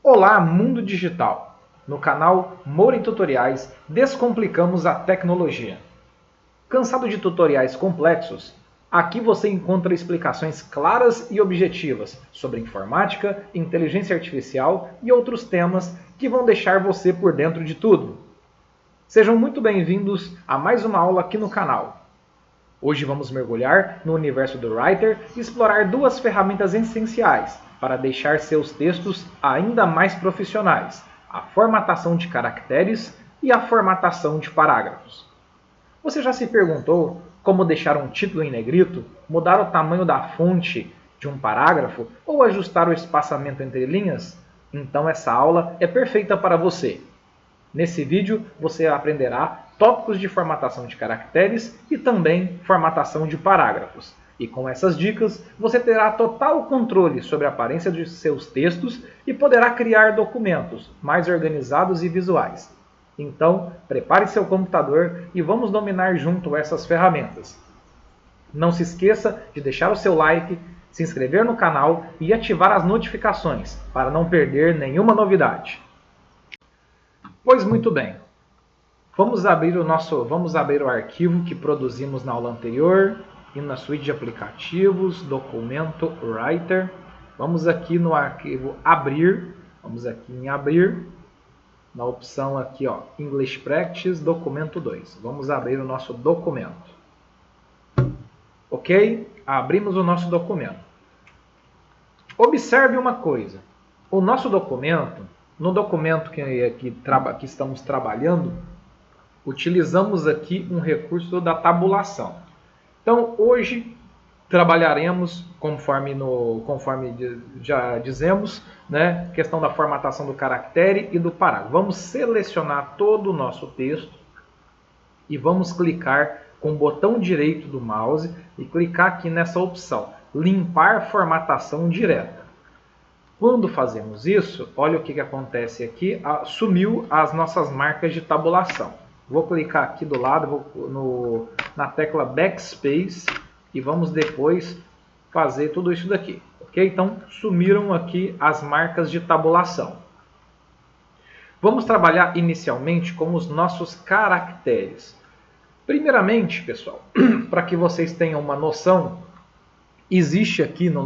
Olá, mundo digital! No canal Moura em Tutoriais, descomplicamos a tecnologia. Cansado de tutoriais complexos? Aqui você encontra explicações claras e objetivas sobre informática, inteligência artificial e outros temas que vão deixar você por dentro de tudo. Sejam muito bem-vindos a mais uma aula aqui no canal. Hoje vamos mergulhar no universo do Writer e explorar duas ferramentas essenciais para deixar seus textos ainda mais profissionais: a formatação de caracteres e a formatação de parágrafos. Você já se perguntou como deixar um título em negrito, mudar o tamanho da fonte de um parágrafo ou ajustar o espaçamento entre linhas? Então essa aula é perfeita para você. Nesse vídeo você aprenderá tópicos de formatação de caracteres e também formatação de parágrafos. E com essas dicas você terá total controle sobre a aparência de seus textos e poderá criar documentos mais organizados e visuais. Então, prepare seu computador e vamos dominar junto essas ferramentas. Não se esqueça de deixar o seu like, se inscrever no canal e ativar as notificações para não perder nenhuma novidade. Pois muito bem, vamos abrir o arquivo que produzimos na aula anterior e na suíte de aplicativos, documento Writer. Vamos aqui no arquivo abrir, vamos aqui em abrir, na opção aqui ó, English Practice, documento 2. Vamos abrir o nosso documento. Ok? Abrimos o nosso documento. Observe uma coisa, o nosso documento, no documento que estamos trabalhando, utilizamos aqui um recurso da tabulação. Então, hoje trabalharemos, conforme já dizemos, né, questão da formatação do caractere e do parágrafo. Vamos selecionar todo o nosso texto e vamos clicar com o botão direito do mouse e clicar aqui nessa opção, limpar formatação direta. Quando fazemos isso, olha o que acontece aqui, sumiu as nossas marcas de tabulação. Vou clicar aqui do lado, na tecla Backspace e vamos depois fazer tudo isso daqui. Ok? Então, sumiram aqui as marcas de tabulação. Vamos trabalhar inicialmente com os nossos caracteres. Primeiramente, pessoal, para que vocês tenham uma noção, existe aqui na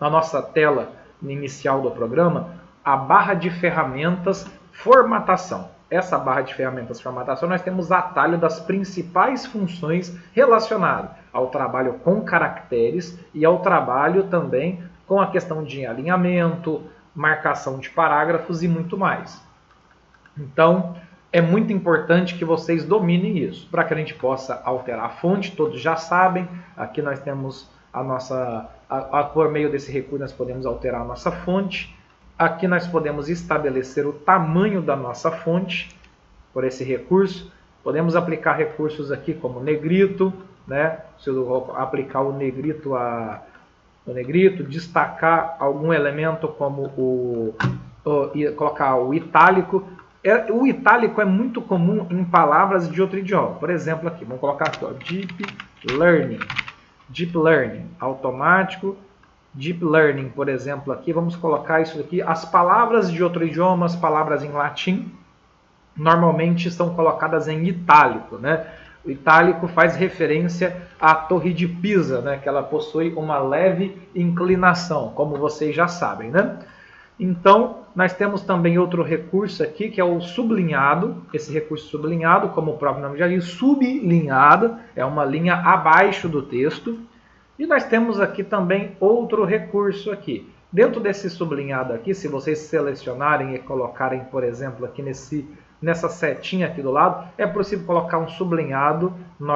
nossa tela inicial do programa a barra de ferramentas formatação. Essa barra de ferramentas formatação nós temos atalho das principais funções relacionadas ao trabalho com caracteres e ao trabalho também com a questão de alinhamento, marcação de parágrafos e muito mais. Então, é muito importante que vocês dominem isso, para que a gente possa alterar a fonte, todos já sabem, aqui nós temos por meio desse recurso nós podemos alterar a nossa fonte. Aqui nós podemos estabelecer o tamanho da nossa fonte por esse recurso. Podemos aplicar recursos aqui como negrito, né? Se eu aplicar o negrito, destacar algum elemento como colocar o itálico. O itálico é muito comum em palavras de outro idioma. Por exemplo, aqui, vamos colocar aqui, ó, Deep Learning, automático. Deep Learning, por exemplo, aqui, vamos colocar isso aqui. As palavras de outro idioma, as palavras em latim, normalmente são colocadas em itálico, né? O itálico faz referência à Torre de Pisa, né? Que ela possui uma leve inclinação, como vocês já sabem, né? Então, nós temos também outro recurso aqui, que é o sublinhado. Esse recurso sublinhado, como o próprio nome já diz, sublinhado, é uma linha abaixo do texto. E nós temos aqui também outro recurso aqui. Dentro desse sublinhado aqui, se vocês selecionarem e colocarem, por exemplo, aqui nessa setinha aqui do lado, é possível colocar um sublinhado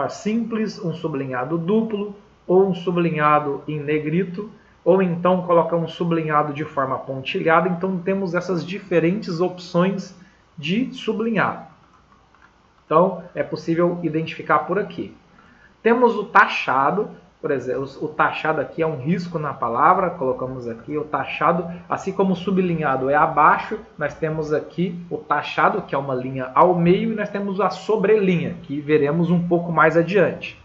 simples, um sublinhado duplo, ou um sublinhado em negrito, ou então colocar um sublinhado de forma pontilhada. Então temos essas diferentes opções de sublinhado. Então é possível identificar por aqui. Temos o taxado. Por exemplo, o taxado aqui é um risco na palavra, colocamos aqui o taxado, assim como o sublinhado é abaixo, nós temos aqui o taxado, que é uma linha ao meio, e nós temos a sobrelinha, que veremos um pouco mais adiante.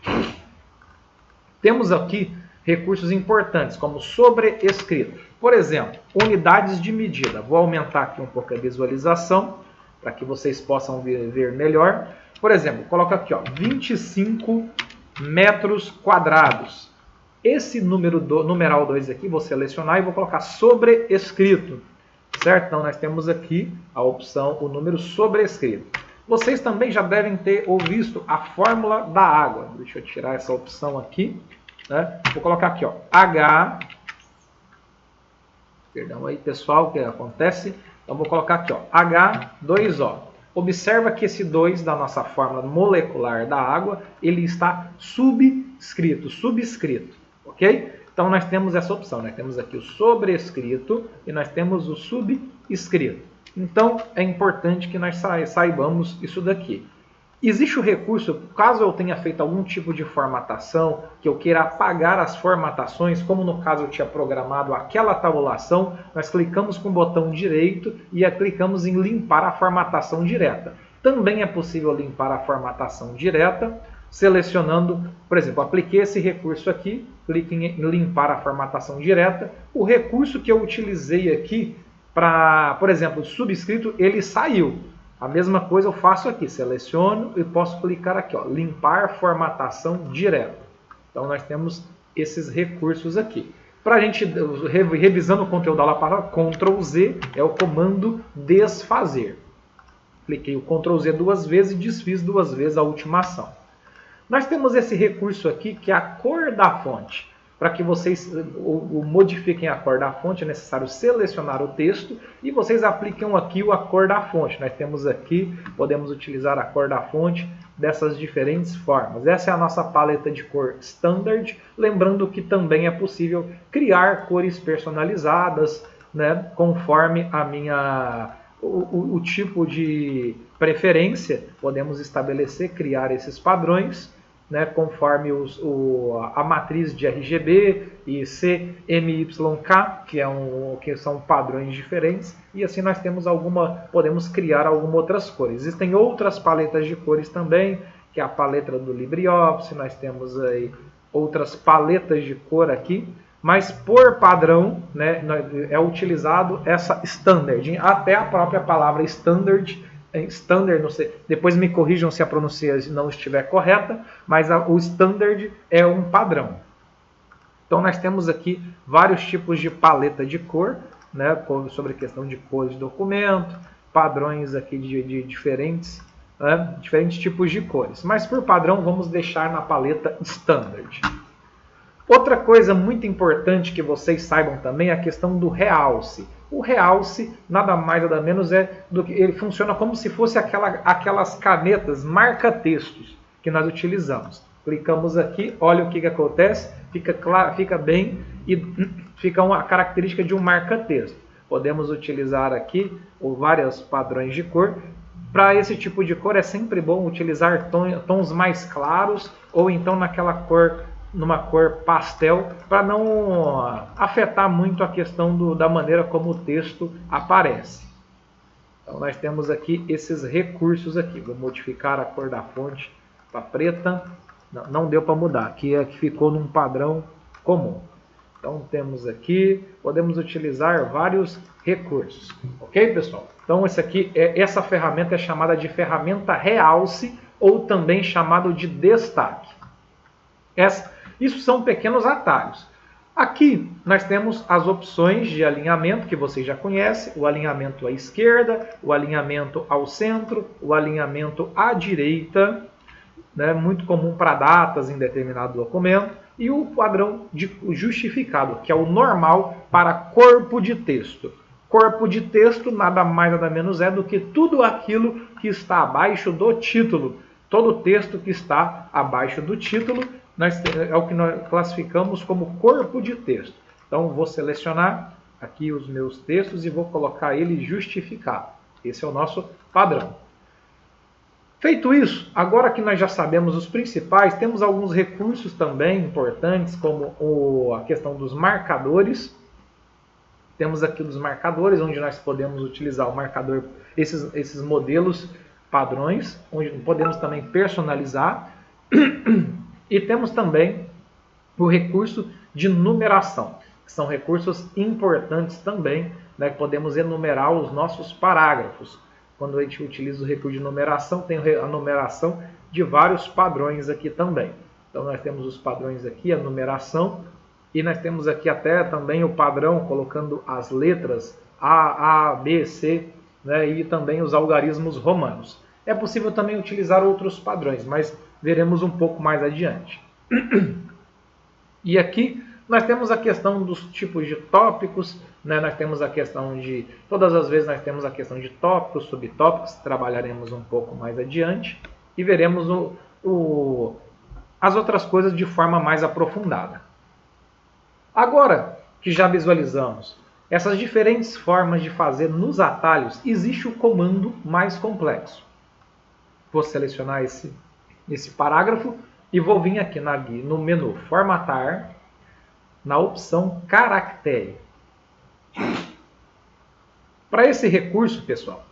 Temos aqui recursos importantes, como sobrescrito. Por exemplo, unidades de medida. Vou aumentar aqui um pouco a visualização para que vocês possam ver melhor. Por exemplo, coloca aqui, ó, 25 metros quadrados. Esse numeral 2 aqui, vou selecionar e vou colocar sobrescrito. Certo? Então, nós temos aqui a opção, o número sobrescrito. Vocês também já devem ter visto a fórmula da água. Deixa eu tirar essa opção aqui. Né? Vou colocar aqui, ó, H. Perdão aí, pessoal, o que acontece? Então, vou colocar aqui, ó, H2O. Observa que esse 2 da nossa fórmula molecular da água, ele está subscrito, ok? Então, nós temos essa opção, nós temos aqui o sobrescrito e nós temos o subscrito. Então, é importante que nós saibamos isso daqui. Existe o recurso, caso eu tenha feito algum tipo de formatação, que eu queira apagar as formatações, como no caso eu tinha programado aquela tabulação, nós clicamos com o botão direito e clicamos em limpar a formatação direta. Também é possível limpar a formatação direta, selecionando, por exemplo, apliquei esse recurso aqui, clique em limpar a formatação direta. O recurso que eu utilizei aqui para, por exemplo, subscrito, ele saiu. A mesma coisa eu faço aqui, seleciono e posso clicar aqui, ó, limpar formatação direta. Então nós temos esses recursos aqui. Para a gente, revisando o conteúdo da aula passada, Ctrl Z é o comando desfazer. Cliquei o Ctrl Z duas vezes e desfiz duas vezes a última ação. Nós temos esse recurso aqui que é a cor da fonte. Para que vocês modifiquem a cor da fonte, é necessário selecionar o texto e vocês aplicam aqui a cor da fonte. Nós temos aqui, podemos utilizar a cor da fonte dessas diferentes formas. Essa é a nossa paleta de cor standard, lembrando que também é possível criar cores personalizadas, né, conforme o tipo de preferência. Podemos estabelecer, criar esses padrões, né, conforme a matriz de RGB e CMYK, que são padrões diferentes, e assim nós temos podemos criar algumas outras cores. Existem outras paletas de cores também, que é a paleta do LibreOffice, nós temos aí outras paletas de cor aqui, mas por padrão, né, é utilizado essa standard, até a própria palavra standard, não sei, depois me corrijam se a pronúncia não estiver correta, mas o standard é um padrão. Então nós temos aqui vários tipos de paleta de cor, né, sobre a questão de cores de documento, padrões aqui de diferentes tipos de cores. Mas por padrão vamos deixar na paleta standard. Outra coisa muito importante que vocês saibam também é a questão do realce. O realce nada mais nada menos ele funciona como se fosse aquelas canetas marca-textos que nós utilizamos. Clicamos aqui, olha o que acontece, fica bem e fica uma característica de um marca-texto. Podemos utilizar aqui vários padrões de cor. Para esse tipo de cor é sempre bom utilizar tons mais claros ou então numa cor pastel, para não afetar muito a questão da maneira como o texto aparece. Então nós temos aqui esses recursos aqui. Vou modificar a cor da fonte para preta. Não deu para mudar, aqui ficou num padrão comum. Então temos aqui, podemos utilizar vários recursos. Ok, pessoal? Então essa ferramenta é chamada de ferramenta realce ou também chamado de destaque. Isso são pequenos atalhos. Aqui nós temos as opções de alinhamento que vocês já conhecem, o alinhamento à esquerda, o alinhamento ao centro, o alinhamento à direita, né, muito comum para datas em determinado documento, e o padrão justificado, que é o normal para corpo de texto. Corpo de texto nada mais nada menos é do que tudo aquilo que está abaixo do título. Todo texto que está abaixo do título é o que nós classificamos como corpo de texto. Então vou selecionar aqui os meus textos e vou colocar ele justificado. Esse é o nosso padrão. Feito isso, agora que nós já sabemos os principais, temos alguns recursos também importantes, como a questão dos marcadores. Temos aqui os marcadores, onde nós podemos utilizar o marcador, esses modelos padrões, onde podemos também personalizar. E temos também o recurso de numeração. que são recursos importantes também, né, que podemos enumerar os nossos parágrafos. Quando a gente utiliza o recurso de numeração, tem a numeração de vários padrões aqui também. Então nós temos os padrões aqui, a numeração, e nós temos aqui até também o padrão colocando as letras A, B, C, né, e também os algarismos romanos. É possível também utilizar outros padrões, mas veremos um pouco mais adiante. E aqui nós temos a questão dos tipos de tópicos, né? Nós temos a questão de... Todas as vezes nós temos a questão de tópicos, subtópicos, trabalharemos um pouco mais adiante e veremos as outras coisas de forma mais aprofundada. Agora que já visualizamos essas diferentes formas de fazer nos atalhos, existe o comando mais complexo. Vou selecionar esse parágrafo e vou vir aqui no menu Formatar, na opção Caractere. Para esse recurso, pessoal,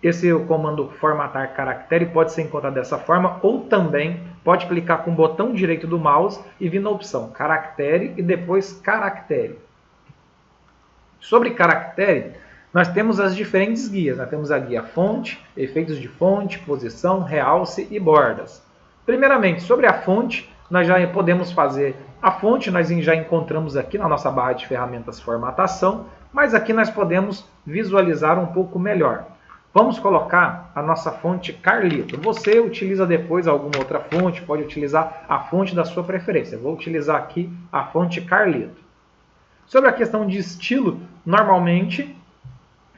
o comando Formatar Caractere pode ser encontrado dessa forma, ou também pode clicar com o botão direito do mouse e vir na opção Caractere e depois Caractere. Sobre Caractere, nós temos as diferentes guias. Nós temos a guia fonte, efeitos de fonte, posição, realce e bordas. Primeiramente, sobre a fonte, nós já podemos fazer a fonte, nós já encontramos aqui na nossa barra de ferramentas formatação, mas aqui nós podemos visualizar um pouco melhor. Vamos colocar a nossa fonte Carlito. Você utiliza depois alguma outra fonte, pode utilizar a fonte da sua preferência. Eu vou utilizar aqui a fonte Carlito. Sobre a questão de estilo, normalmente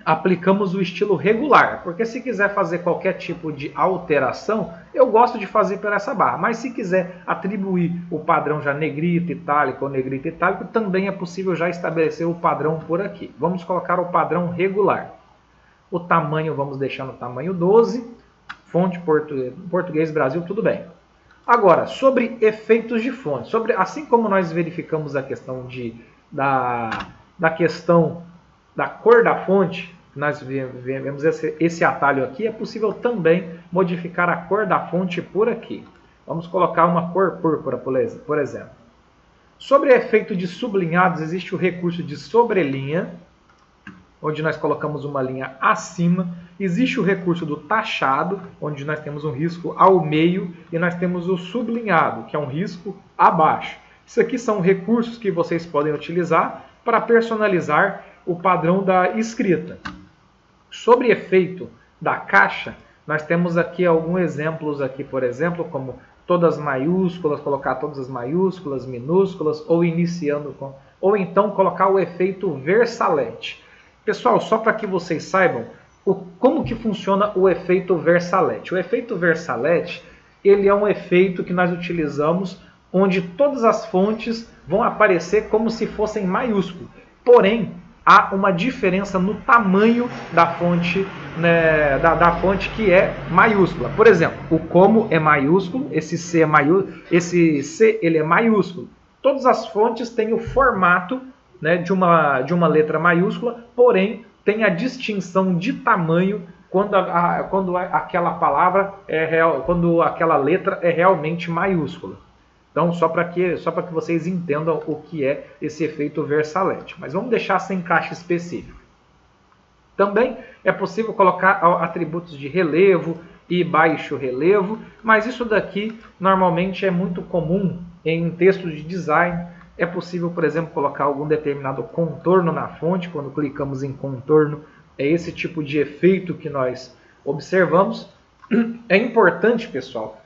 aplicamos o estilo regular, porque se quiser fazer qualquer tipo de alteração, eu gosto de fazer por essa barra, mas se quiser atribuir o padrão já negrito, itálico ou negrito, itálico, também é possível já estabelecer o padrão por aqui. Vamos colocar o padrão regular. O tamanho, vamos deixar no tamanho 12, fonte português Brasil, tudo bem. Agora, sobre efeitos de fonte, assim como nós verificamos a questão da questão da cor da fonte, nós vemos esse atalho aqui, é possível também modificar a cor da fonte por aqui. Vamos colocar uma cor púrpura, por exemplo. Sobre efeito de sublinhados, existe o recurso de sobrelinha, onde nós colocamos uma linha acima. Existe o recurso do taxado, onde nós temos um risco ao meio, e nós temos o sublinhado, que é um risco abaixo. Isso aqui são recursos que vocês podem utilizar para personalizar o padrão da escrita. Sobre efeito da caixa, nós temos aqui alguns exemplos aqui, por exemplo, como todas maiúsculas, colocar todas as maiúsculas, minúsculas, ou iniciando com, ou então colocar o efeito Versalete. Pessoal, só para que vocês saibam como que funciona o efeito Versalete. O efeito Versalete, ele é um efeito que nós utilizamos onde todas as fontes vão aparecer como se fossem maiúsculas. Porém, há uma diferença no tamanho da fonte, né, da fonte que é maiúscula. Por exemplo, o como é maiúsculo, esse C é maiúsculo, esse C ele é maiúsculo. Todas as fontes têm o formato, né, de uma letra maiúscula, porém tem a distinção de tamanho quando aquela palavra quando aquela letra é realmente maiúscula. Então, só para que vocês entendam o que é esse efeito Versalete. Mas vamos deixar sem caixa específico. Também é possível colocar atributos de relevo e baixo relevo, mas isso daqui normalmente é muito comum em textos de design. É possível, por exemplo, colocar algum determinado contorno na fonte. Quando clicamos em contorno, é esse tipo de efeito que nós observamos. É importante, pessoal,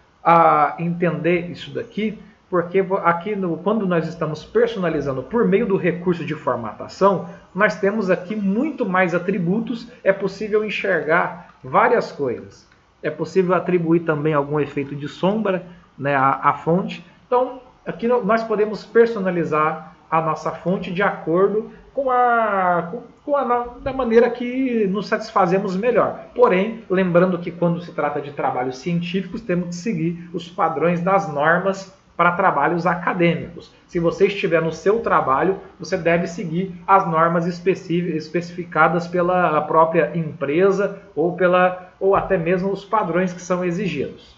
entender isso daqui, porque aqui quando nós estamos personalizando por meio do recurso de formatação, nós temos aqui muito mais atributos, é possível enxergar várias coisas. É possível atribuir também algum efeito de sombra, né, à fonte. Então, aqui nós podemos personalizar a nossa fonte de acordo da maneira que nos satisfazemos melhor. Porém, lembrando que quando se trata de trabalhos científicos, temos que seguir os padrões das normas para trabalhos acadêmicos. Se você estiver no seu trabalho, você deve seguir as normas especificadas pela própria empresa ou até mesmo os padrões que são exigidos.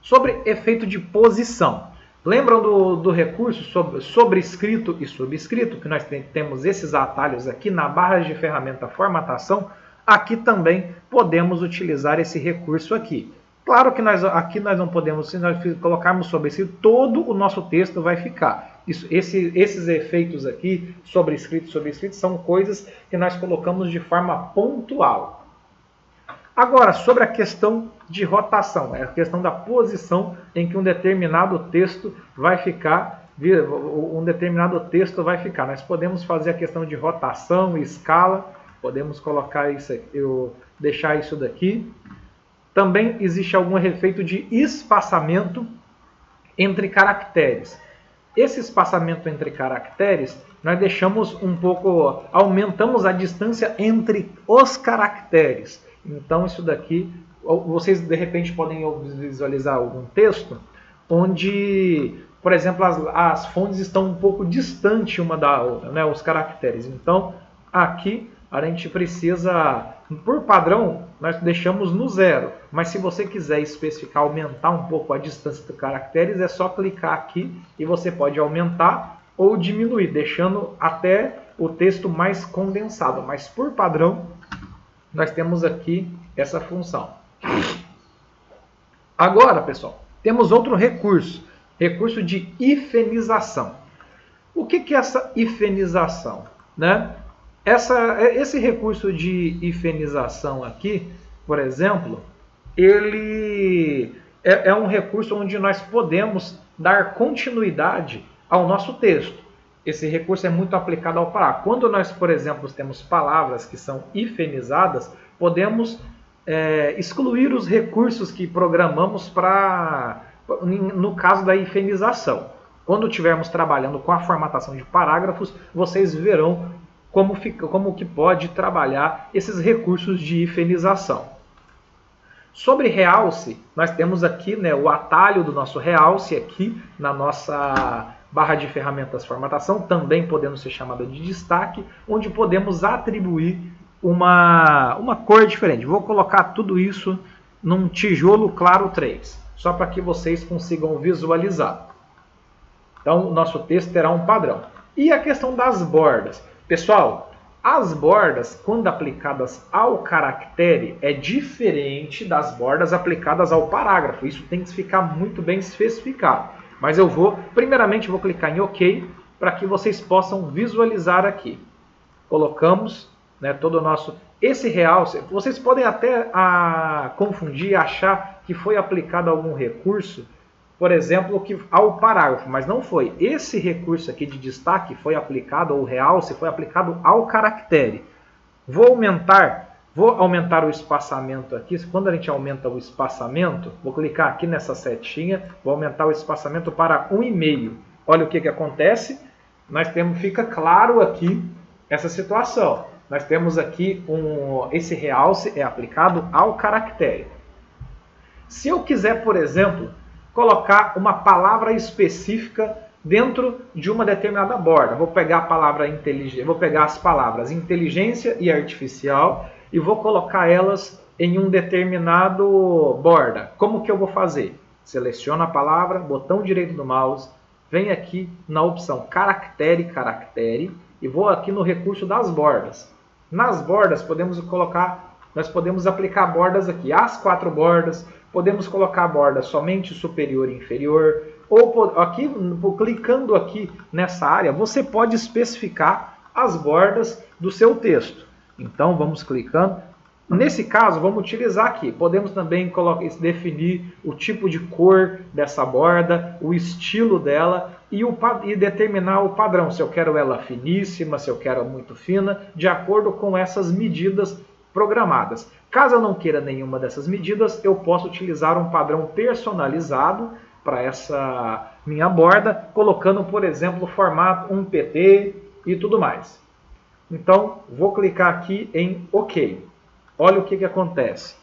Sobre efeito de posição. Lembram do recurso sobrescrito e subscrito, que nós temos esses atalhos aqui na barra de ferramenta formatação? Aqui também podemos utilizar esse recurso aqui. Claro que aqui nós não podemos, se nós colocarmos sobrescrito, todo o nosso texto vai ficar. Esses efeitos aqui, sobrescrito e subscrito, são coisas que nós colocamos de forma pontual. Agora, sobre a questão de rotação, é a questão da posição em que um determinado texto vai ficar. Nós podemos fazer a questão de rotação, escala, podemos colocar isso aqui, deixar isso daqui. Também existe algum efeito de espaçamento entre caracteres. Esse espaçamento entre caracteres, nós deixamos aumentamos a distância entre os caracteres. Então isso daqui, vocês de repente podem visualizar algum texto onde, por exemplo, as fontes estão um pouco distantes uma da outra, né, os caracteres. Então aqui a gente precisa, por padrão, nós deixamos no 0. Mas se você quiser especificar, aumentar um pouco a distância dos caracteres, é só clicar aqui e você pode aumentar ou diminuir, deixando até o texto mais condensado. Mas por padrão, nós temos aqui essa função. Agora, pessoal, temos outro recurso de hifenização. O que é essa hifenização, né? Esse recurso de hifenização aqui, por exemplo, ele é um recurso onde nós podemos dar continuidade ao nosso texto. Esse recurso é muito aplicado ao parágrafo. Quando nós, por exemplo, temos palavras que são hifenizadas, podemos excluir os recursos que programamos no caso da hifenização. Quando estivermos trabalhando com a formatação de parágrafos, vocês verão como que pode trabalhar esses recursos de hifenização. Sobre realce, nós temos aqui, né, o atalho do nosso realce aqui na nossa barra de ferramentas formatação, também podendo ser chamada de destaque, onde podemos atribuir uma cor diferente. Vou colocar tudo isso num tijolo claro 3, só para que vocês consigam visualizar. Então, o nosso texto terá um padrão. E a questão das bordas. Pessoal, as bordas, quando aplicadas ao caractere, é diferente das bordas aplicadas ao parágrafo. Isso tem que ficar muito bem especificado. Mas primeiramente, vou clicar em OK, para que vocês possam visualizar aqui. Colocamos, né, todo o nosso... Esse realce, vocês podem até confundir, achar que foi aplicado algum recurso, por exemplo, ao parágrafo, mas não foi. Esse recurso aqui de destaque foi aplicado, ou realce, foi aplicado ao caractere. Vou aumentar o espaçamento aqui. Quando a gente aumenta o espaçamento, vou clicar aqui nessa setinha, vou aumentar o espaçamento para 1,5. Olha o que acontece. Fica claro aqui essa situação. Nós temos aqui esse realce é aplicado ao caractere. Se eu quiser, por exemplo, colocar uma palavra específica dentro de uma determinada borda. Vou pegar as palavras inteligência e artificial e vou colocar elas em um determinado borda. Como que eu vou fazer? Seleciono a palavra, botão direito do mouse, venho aqui na opção caractere e vou aqui no recurso das bordas. Nas bordas nós podemos aplicar bordas aqui, as 4 bordas. Podemos colocar a borda somente superior e inferior, ou aqui, clicando aqui nessa área, você pode especificar as bordas do seu texto. Então, vamos clicando. Nesse caso, vamos utilizar aqui. Podemos também definir o tipo de cor dessa borda, o estilo dela e determinar o padrão, se eu quero ela finíssima, se eu quero muito fina, de acordo com essas medidas programadas. Caso eu não queira nenhuma dessas medidas, eu posso utilizar um padrão personalizado para essa minha borda, colocando, por exemplo, formato 1pt e tudo mais. Então, vou clicar aqui em OK. Olha o que acontece.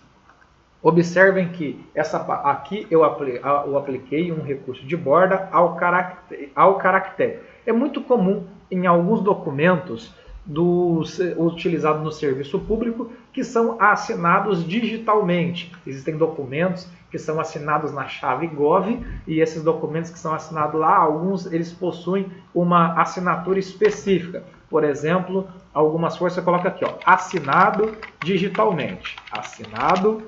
Observem que aqui eu apliquei um recurso de borda ao caractere. É muito comum em alguns documentos utilizado no serviço público, que são assinados digitalmente. Existem documentos que são assinados na chave Gov, e esses documentos que são assinados lá, alguns eles possuem uma assinatura específica. Por exemplo, algumas forças coloca aqui, ó, assinado digitalmente. Assinado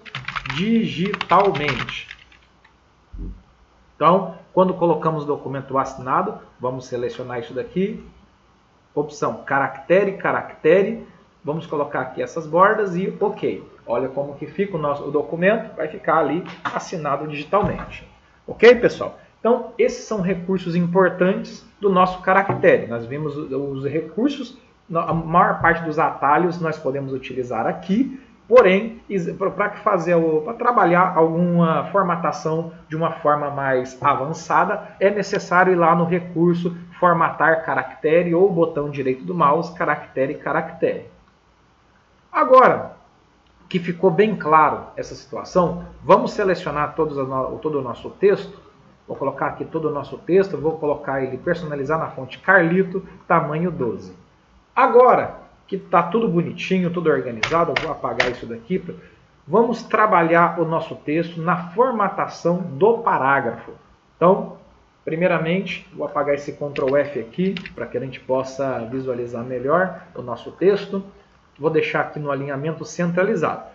digitalmente. Então, quando colocamos o documento assinado, vamos selecionar isso daqui. Opção caractere, caractere. Vamos colocar aqui essas bordas e OK. Olha como que fica o documento, vai ficar ali assinado digitalmente. Ok, pessoal? Então, esses são recursos importantes do nosso caractere. Nós vimos os recursos, a maior parte dos atalhos nós podemos utilizar aqui, porém, para trabalhar alguma formatação de uma forma mais avançada, é necessário ir lá no recurso formatar caractere ou botão direito do mouse, caractere, caractere. Agora, que ficou bem claro essa situação, vamos selecionar todo o nosso texto. Vou colocar aqui todo o nosso texto, vou colocar ele personalizar na fonte Carlito, tamanho 12. Agora que está tudo bonitinho, tudo organizado, eu vou apagar isso daqui. Vamos trabalhar o nosso texto na formatação do parágrafo. Então, primeiramente, vou apagar esse Ctrl F aqui, para que a gente possa visualizar melhor o nosso texto. Vou deixar aqui no alinhamento centralizado.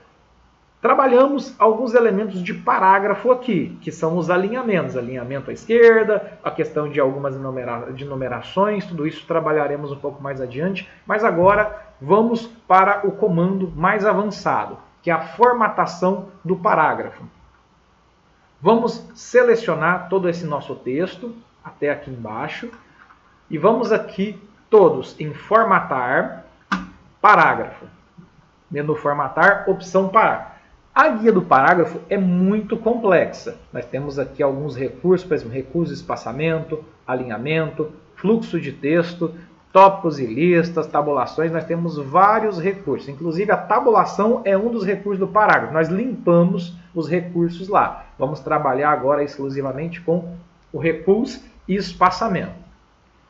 Trabalhamos alguns elementos de parágrafo aqui, que são os alinhamentos. Alinhamento à esquerda, a questão de algumas numerações, tudo isso trabalharemos um pouco mais adiante. Mas agora vamos para o comando mais avançado, que é a formatação do parágrafo. Vamos selecionar todo esse nosso texto, até aqui embaixo, e vamos aqui todos em formatar, parágrafo. Menu formatar, opção parágrafo. A guia do parágrafo é muito complexa. Nós temos aqui alguns recursos, por exemplo, recurso de espaçamento, alinhamento, fluxo de texto, tópicos e listas, tabulações. Nós temos vários recursos. Inclusive, a tabulação é um dos recursos do parágrafo. Nós limpamos os recursos lá. Vamos trabalhar agora exclusivamente com o recurso e espaçamento.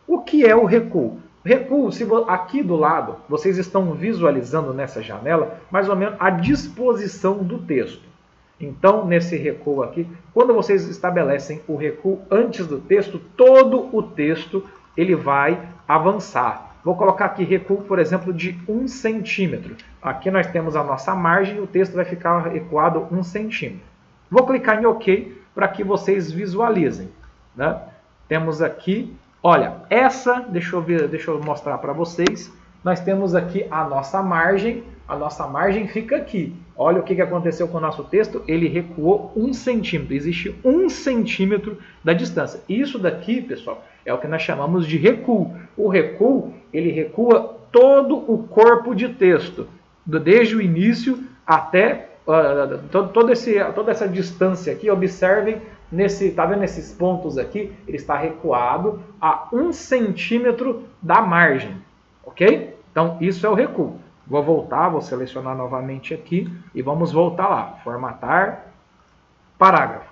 O que é o recuo? Recuo, aqui do lado, vocês estão visualizando nessa janela mais ou menos a disposição do texto. Então, nesse recuo aqui, quando vocês estabelecem o recuo antes do texto, todo o texto ele vai avançar. Vou colocar aqui recuo, por exemplo, de 1 centímetro. Aqui nós temos a nossa margem e o texto vai ficar recuado 1 centímetro. Vou clicar em OK para que vocês visualizem, né? Temos aqui... Olha, deixa eu mostrar para vocês. Nós temos aqui a nossa margem fica aqui. Olha o que aconteceu com o nosso texto, ele recuou 1 centímetro, existe 1 centímetro da distância. Isso daqui, pessoal, é o que nós chamamos de recuo. O recuo, ele recua todo o corpo de texto, desde o início até toda essa distância aqui. Observem, tá vendo esses pontos aqui? Ele está recuado a 1 centímetro da margem, ok? Então, isso é o recuo. Vou voltar, vou selecionar novamente aqui e vamos voltar lá. Formatar, parágrafo.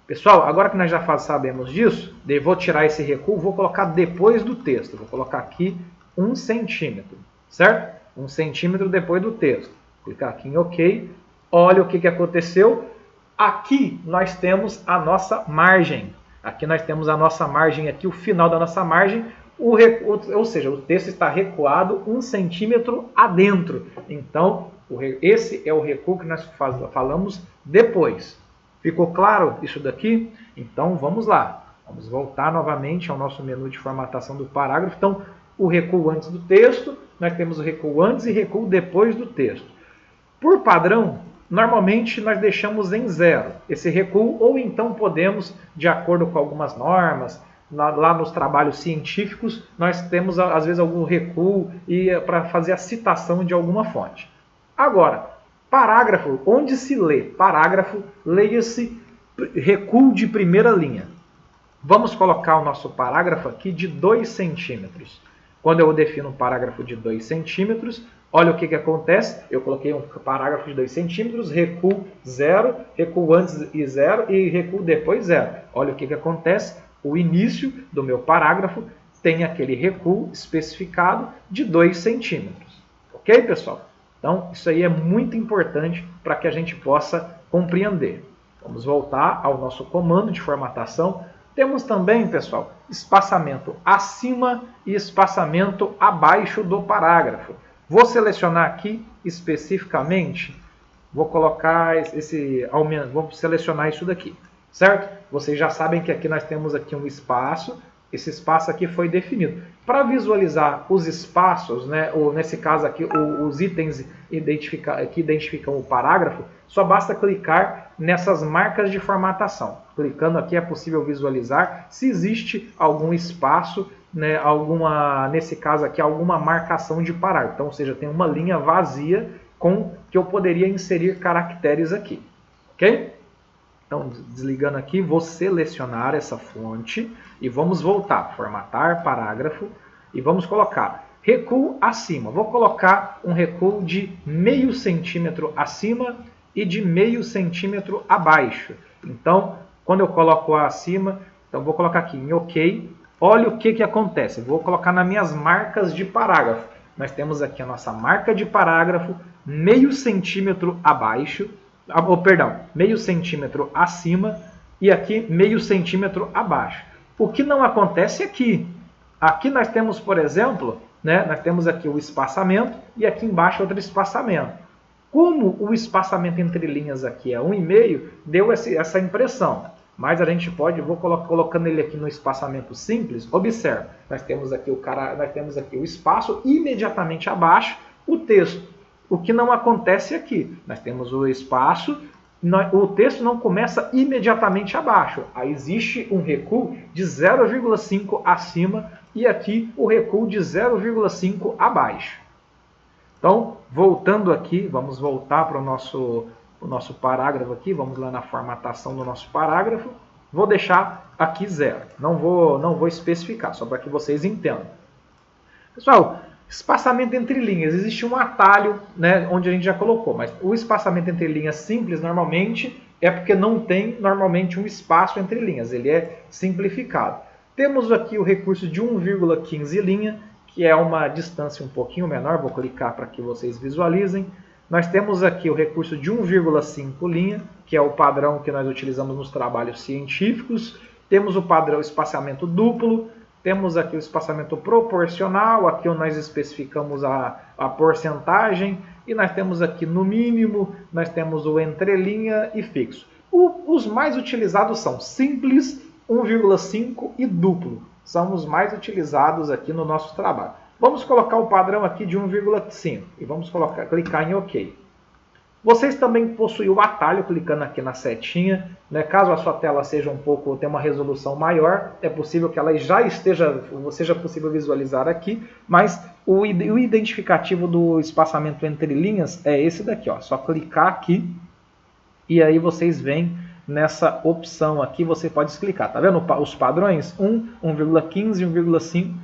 Pessoal, agora que nós já sabemos disso, eu vou tirar esse recuo, vou colocar depois do texto. Vou colocar aqui 1 centímetro, certo? 1 centímetro depois do texto. Clicar aqui em OK. Olha o que aconteceu. Aqui nós temos a nossa margem. Aqui nós temos a nossa margem, aqui o final da nossa margem, ou seja, o texto está recuado 1 centímetro adentro. Então, esse é o recuo que nós falamos depois. Ficou claro isso daqui? Então, vamos lá. Vamos voltar novamente ao nosso menu de formatação do parágrafo. Então, o recuo antes do texto, nós temos o recuo antes e recuo depois do texto. Por padrão, normalmente nós deixamos em 0 esse recuo, ou então podemos, de acordo com algumas normas, lá nos trabalhos científicos, nós temos às vezes algum recuo para fazer a citação de alguma fonte. Agora, parágrafo, onde se lê parágrafo, leia-se recuo de primeira linha. Vamos colocar o nosso parágrafo aqui de 2 centímetros. Quando eu defino um parágrafo de 2 centímetros, olha o que acontece. Eu coloquei um parágrafo de 2 centímetros, recuo 0, recuo antes e 0 e recuo depois 0. Olha o que acontece. O início do meu parágrafo tem aquele recuo especificado de 2 centímetros. Ok, pessoal? Então, isso aí é muito importante para que a gente possa compreender. Vamos voltar ao nosso comando de formatação. Temos também, pessoal, espaçamento acima e espaçamento abaixo do parágrafo. Vou selecionar aqui especificamente, vou colocar vou selecionar isso daqui, certo? Vocês já sabem que aqui nós temos aqui um espaço, esse espaço aqui foi definido. Para visualizar os espaços, né, ou nesse caso aqui, os itens que identificam o parágrafo, só basta clicar nessas marcas de formatação. Clicando aqui é possível visualizar se existe algum espaço, né, nesse caso aqui, alguma marcação de parágrafo. Então, ou seja, tem uma linha vazia com que eu poderia inserir caracteres aqui. Ok? Então, desligando aqui, vou selecionar essa fonte e vamos voltar, formatar parágrafo e vamos colocar recuo acima. Vou colocar um recuo de 0,5 centímetro acima e de 0,5 centímetro abaixo. Então, quando eu coloco acima, então vou colocar aqui em OK. Olha o que acontece. Vou colocar nas minhas marcas de parágrafo. Nós temos aqui a nossa marca de parágrafo, 0,5 centímetro abaixo, perdão, 0,5 centímetro acima e aqui 0,5 centímetro abaixo. O que não acontece aqui. Aqui nós temos, por exemplo, né, nós temos aqui o espaçamento e aqui embaixo outro espaçamento. Como o espaçamento entre linhas aqui é 1,5, deu essa impressão. Mas a gente pode, vou colocando ele aqui no espaçamento simples, observe, nós temos aqui o espaço imediatamente abaixo, o texto. O que não acontece aqui, nós temos o espaço, o texto não começa imediatamente abaixo. Aí existe um recuo de 0,5 acima e aqui o recuo de 0,5 abaixo. Então, voltando aqui, vamos voltar para o nosso parágrafo aqui, vamos lá na formatação do nosso parágrafo. Vou deixar aqui 0, não vou especificar, só para que vocês entendam. Pessoal, espaçamento entre linhas, existe um atalho, né, onde a gente já colocou, mas o espaçamento entre linhas simples, normalmente, é porque não tem normalmente um espaço entre linhas, ele é simplificado. Temos aqui o recurso de 1,15 linha, que é uma distância um pouquinho menor, vou clicar para que vocês visualizem. Nós temos aqui o recurso de 1,5 linha, que é o padrão que nós utilizamos nos trabalhos científicos. Temos o padrão espaçamento duplo, temos aqui o espaçamento proporcional, aqui nós especificamos a porcentagem, e nós temos aqui no mínimo, nós temos o entrelinha e fixo. Os mais utilizados são simples, 1,5 e duplo. São os mais utilizados aqui no nosso trabalho. Vamos colocar o padrão aqui de 1,5 e vamos clicar em OK. Vocês também possuem o atalho clicando aqui na setinha, né? Caso a sua tela tenha uma resolução maior, é possível que ela seja possível visualizar aqui, mas o identificativo do espaçamento entre linhas é esse daqui, ó. Só clicar aqui e aí vocês vêm nessa opção aqui, você pode clicar, tá vendo? Os padrões 1, 1,15, 1,5,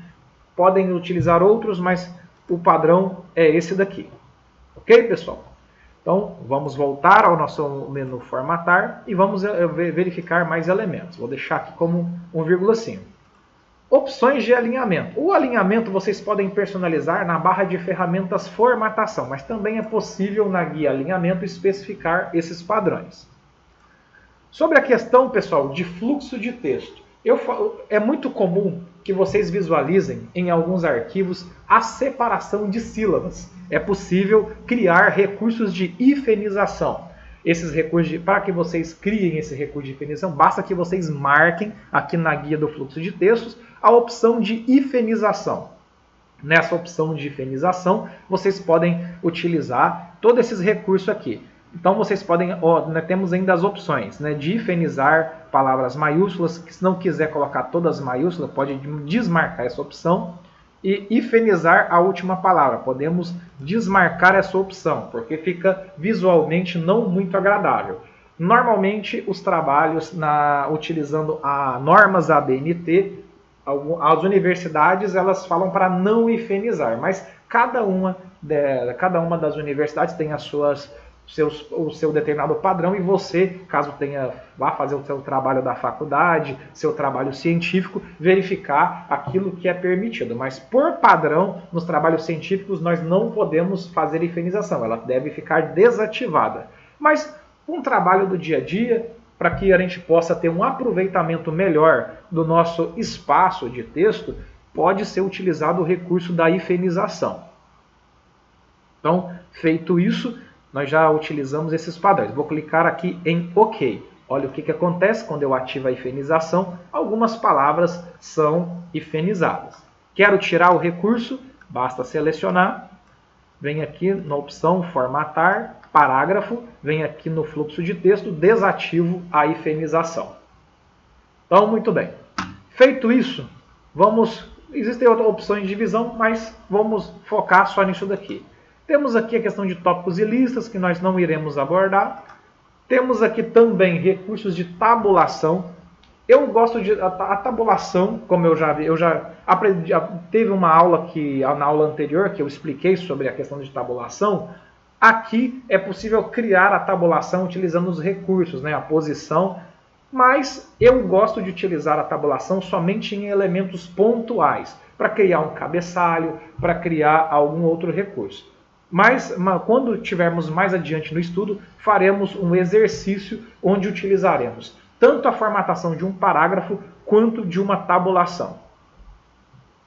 podem utilizar outros, mas o padrão é esse daqui. Ok, pessoal? Então, vamos voltar ao nosso menu formatar e vamos verificar mais elementos. Vou deixar aqui como 1,5. Opções de alinhamento. O alinhamento vocês podem personalizar na barra de ferramentas formatação, mas também é possível na guia alinhamento especificar esses padrões. Sobre a questão, pessoal, de fluxo de texto, é muito comum que vocês visualizem em alguns arquivos a separação de sílabas. É possível criar recursos de hifenização. Para que vocês criem esse recurso de hifenização, basta que vocês marquem aqui na guia do fluxo de textos a opção de hifenização. Nessa opção de hifenização, vocês podem utilizar todos esses recursos aqui. Então vocês podem, temos ainda as opções, né, de hifenizar palavras maiúsculas, que se não quiser colocar todas maiúsculas, pode desmarcar essa opção, e hifenizar a última palavra. Podemos desmarcar essa opção, porque fica visualmente não muito agradável. Normalmente os trabalhos utilizando normas ABNT, as universidades elas falam para não hifenizar, mas cada uma das universidades tem as o seu determinado padrão e você, caso vá fazer o seu trabalho da faculdade, seu trabalho científico, verificar aquilo que é permitido. Mas por padrão, nos trabalhos científicos, nós não podemos fazer hifenização, ela deve ficar desativada. Mas um trabalho do dia a dia, para que a gente possa ter um aproveitamento melhor do nosso espaço de texto, pode ser utilizado o recurso da hifenização. Então, feito isso, nós já utilizamos esses padrões. Vou clicar aqui em OK. Olha o que acontece quando eu ativo a hifenização. Algumas palavras são hifenizadas. Quero tirar o recurso, basta selecionar. Vem aqui na opção Formatar, Parágrafo. Vem aqui no fluxo de texto, desativo a hifenização. Então, muito bem. Feito isso, existem outras opções de divisão, mas vamos focar só nisso daqui. Temos aqui a questão de tópicos e listas, que nós não iremos abordar. Temos aqui também recursos de tabulação. Eu gosto de a tabulação, como eu já aprendi, teve uma aula na aula anterior que eu expliquei sobre a questão de tabulação. Aqui é possível criar a tabulação utilizando os recursos, né, a posição, mas eu gosto de utilizar a tabulação somente em elementos pontuais, para criar um cabeçalho, para criar algum outro recurso. Mas quando estivermos mais adiante no estudo, faremos um exercício onde utilizaremos tanto a formatação de um parágrafo quanto de uma tabulação.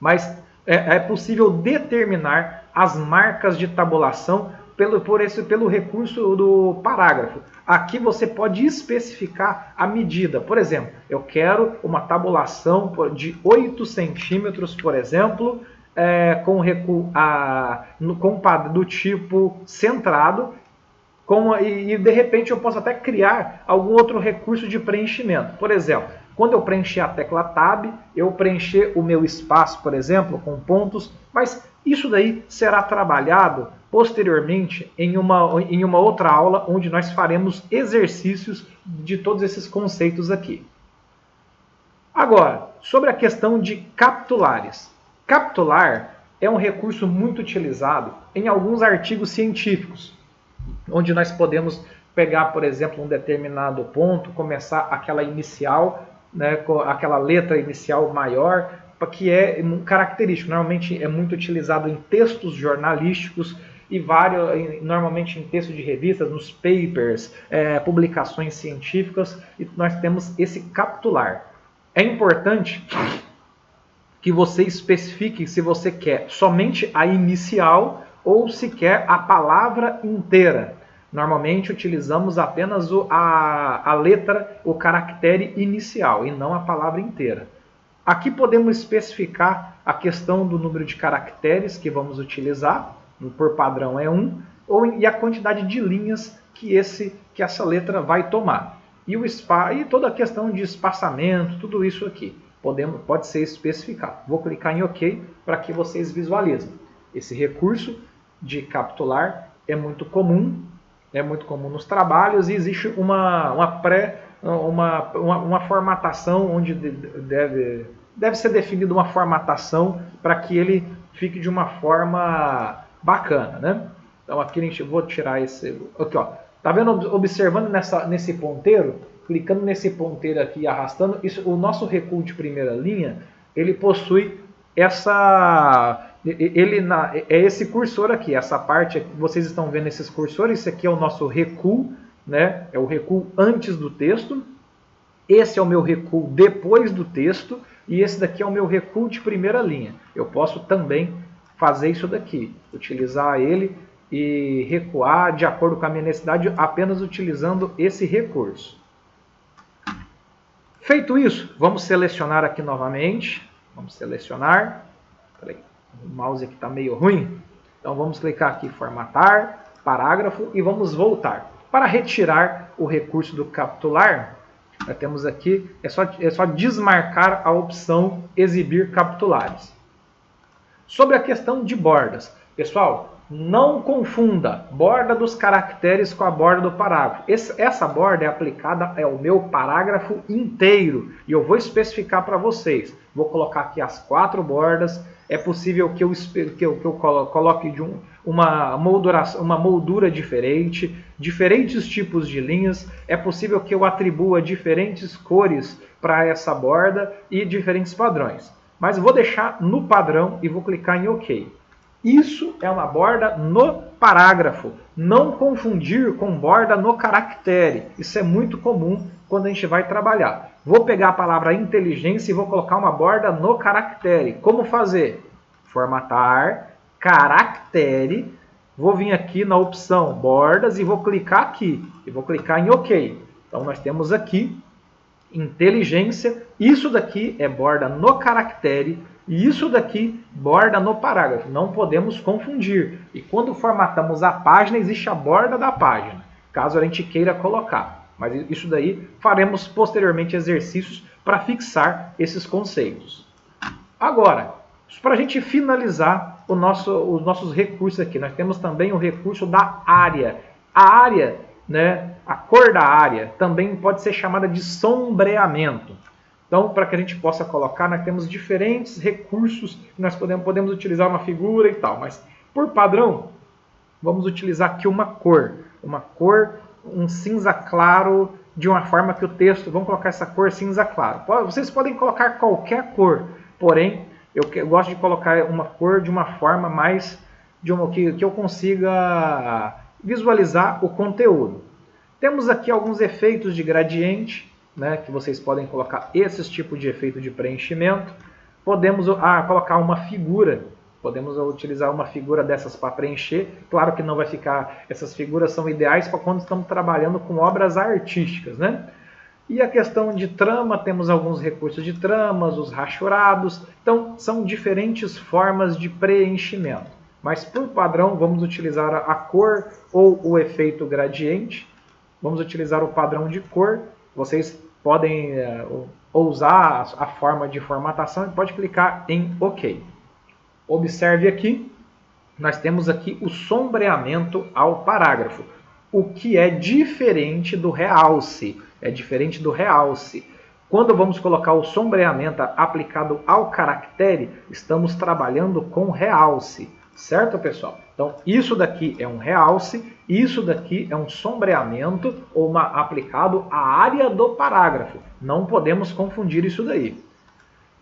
Mas é possível determinar as marcas de tabulação pelo recurso do parágrafo. Aqui você pode especificar a medida. Por exemplo, eu quero uma tabulação de 8 centímetros, por exemplo, com recuo do tipo centrado, e de repente eu posso até criar algum outro recurso de preenchimento. Por exemplo, quando eu preencher a tecla Tab, eu preencher o meu espaço, por exemplo, com pontos, mas isso daí será trabalhado posteriormente em uma outra aula, onde nós faremos exercícios de todos esses conceitos aqui. Agora, sobre a questão de capitulares. Capitular é um recurso muito utilizado em alguns artigos científicos, onde nós podemos pegar, por exemplo, um determinado ponto, começar aquela inicial, né, aquela letra inicial maior, que é característico. Normalmente é muito utilizado em textos jornalísticos e normalmente em textos de revistas, nos papers, publicações científicas, e nós temos esse capitular. É importante que você especifique se você quer somente a inicial ou se quer a palavra inteira. Normalmente utilizamos apenas a letra, o caractere inicial e não a palavra inteira. Aqui podemos especificar a questão do número de caracteres que vamos utilizar, por padrão é 1, e a quantidade de linhas que essa letra vai tomar. E toda a questão de espaçamento, tudo isso aqui. Pode ser especificado. Vou clicar em OK para que vocês visualizem. Esse recurso de capitular é muito comum nos trabalhos, e existe uma formatação onde deve ser definida uma formatação para que ele fique de uma forma bacana, né? Então aqui vou tirar esse aqui, ó. Tá vendo? Observando nesse ponteiro, clicando nesse ponteiro aqui e arrastando, o nosso recuo de primeira linha, ele possui esse cursor aqui, essa parte aqui, vocês estão vendo esses cursores, esse aqui é o nosso recuo, né? É o recuo antes do texto, esse é o meu recuo depois do texto, e esse daqui é o meu recuo de primeira linha. Eu posso também fazer isso daqui, utilizar ele e recuar de acordo com a minha necessidade, apenas utilizando esse recurso. Feito isso, vamos selecionar aqui novamente. Vamos selecionar. Peraí, o mouse aqui está meio ruim. Então vamos clicar aqui em Formatar, Parágrafo, e vamos voltar. Para retirar o recurso do capitular, nós temos aqui, é só desmarcar a opção Exibir capitulares. Sobre a questão de bordas. Pessoal, não confunda borda dos caracteres com a borda do parágrafo. Essa borda é aplicada ao meu parágrafo inteiro. E eu vou especificar para vocês. Vou colocar aqui as 4 bordas. é possível que eu coloque uma moldura diferente, diferentes tipos de linhas, é possível que eu atribua diferentes cores para essa borda e diferentes padrões. Mas vou deixar no padrão e vou clicar em OK. Isso é uma borda no parágrafo. Não confundir com borda no caractere. Isso é muito comum quando a gente vai trabalhar. Vou pegar a palavra inteligência e vou colocar uma borda no caractere. Como fazer? Formatar, caractere. Vou vir aqui na opção bordas e vou clicar aqui. E vou clicar em OK. Então nós temos aqui inteligência. Isso daqui é borda no caractere. E isso daqui, borda no parágrafo. Não podemos confundir. E quando formatamos a página, existe a borda da página, caso a gente queira colocar. Mas isso daí, faremos posteriormente exercícios para fixar esses conceitos. Agora, para a gente finalizar os nossos recursos aqui, nós temos também o recurso da área. A área, né, a cor da área, também pode ser chamada de sombreamento. Então, para que a gente possa colocar, nós temos diferentes recursos que nós podemos utilizar uma figura e tal. Mas, por padrão, vamos utilizar aqui uma cor, um cinza claro, de uma forma que o texto, vamos colocar essa cor cinza claro. Vocês podem colocar qualquer cor, porém, eu gosto de colocar uma cor de uma forma mais, que eu consiga visualizar o conteúdo. Temos aqui alguns efeitos de gradiente, né, que vocês podem colocar esses tipos de efeito de preenchimento. Podemos colocar uma figura, podemos utilizar uma figura dessas para preencher. Claro que não vai ficar, essas figuras são ideais para quando estamos trabalhando com obras artísticas, né? E a questão de trama, temos alguns recursos de tramas, os rachurados. Então, são diferentes formas de preenchimento. Mas, por padrão, vamos utilizar a cor ou o efeito gradiente. Vamos utilizar o padrão de cor. Vocês podem usar a forma de formatação e pode clicar em OK. Observe aqui, nós temos aqui o sombreamento ao parágrafo, o que é diferente do realce. É diferente do realce. Quando vamos colocar o sombreamento aplicado ao caractere, estamos trabalhando com realce. Certo, pessoal? Então, isso daqui é um realce, isso daqui é um sombreamento ou aplicado à área do parágrafo. Não podemos confundir isso daí.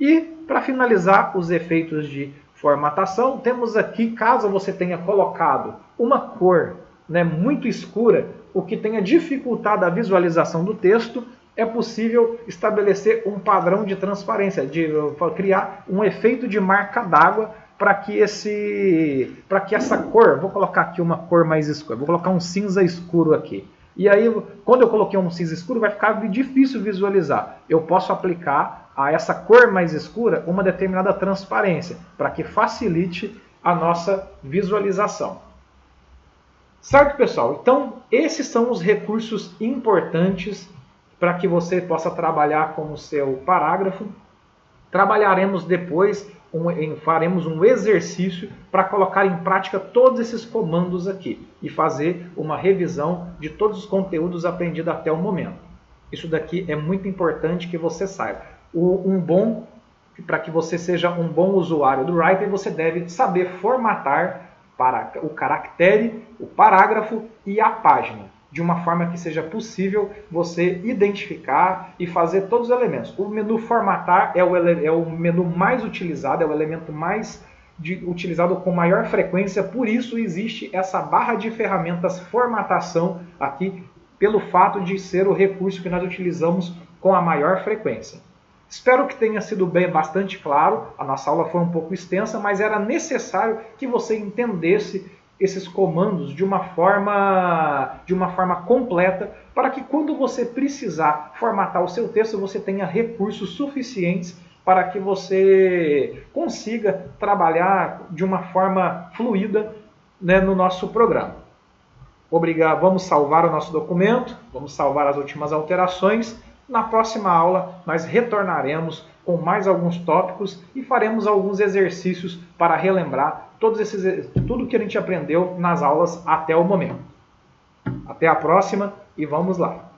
E, para finalizar os efeitos de formatação, temos aqui, caso você tenha colocado uma cor, né, muito escura, o que tenha dificultado a visualização do texto, é possível estabelecer um padrão de transparência, de criar um efeito de marca d'água para que essa cor, vou colocar aqui uma cor mais escura, vou colocar um cinza escuro aqui. E aí, quando eu coloquei um cinza escuro, vai ficar difícil visualizar. Eu posso aplicar a essa cor mais escura uma determinada transparência, para que facilite a nossa visualização. Certo, pessoal? Então, esses são os recursos importantes para que você possa trabalhar com o seu parágrafo. Trabalharemos depois, faremos um exercício para colocar em prática todos esses comandos aqui e fazer uma revisão de todos os conteúdos aprendidos até o momento. Isso daqui é muito importante que você saiba. Para que você seja um bom usuário do Writer, você deve saber formatar para o caractere, o parágrafo e a página, de uma forma que seja possível você identificar e fazer todos os elementos. O menu formatar é o menu mais utilizado, é o elemento mais utilizado com maior frequência, por isso existe essa barra de ferramentas formatação aqui, pelo fato de ser o recurso que nós utilizamos com a maior frequência. Espero que tenha sido bastante claro, a nossa aula foi um pouco extensa, mas era necessário que você entendesse esses comandos de uma forma completa, para que quando você precisar formatar o seu texto, você tenha recursos suficientes para que você consiga trabalhar de uma forma fluida, né, no nosso programa. Obrigado. Vamos salvar o nosso documento, vamos salvar as últimas alterações. Na próxima aula, nós retornaremos com mais alguns tópicos e faremos alguns exercícios para relembrar tudo que a gente aprendeu nas aulas até o momento. Até a próxima e vamos lá!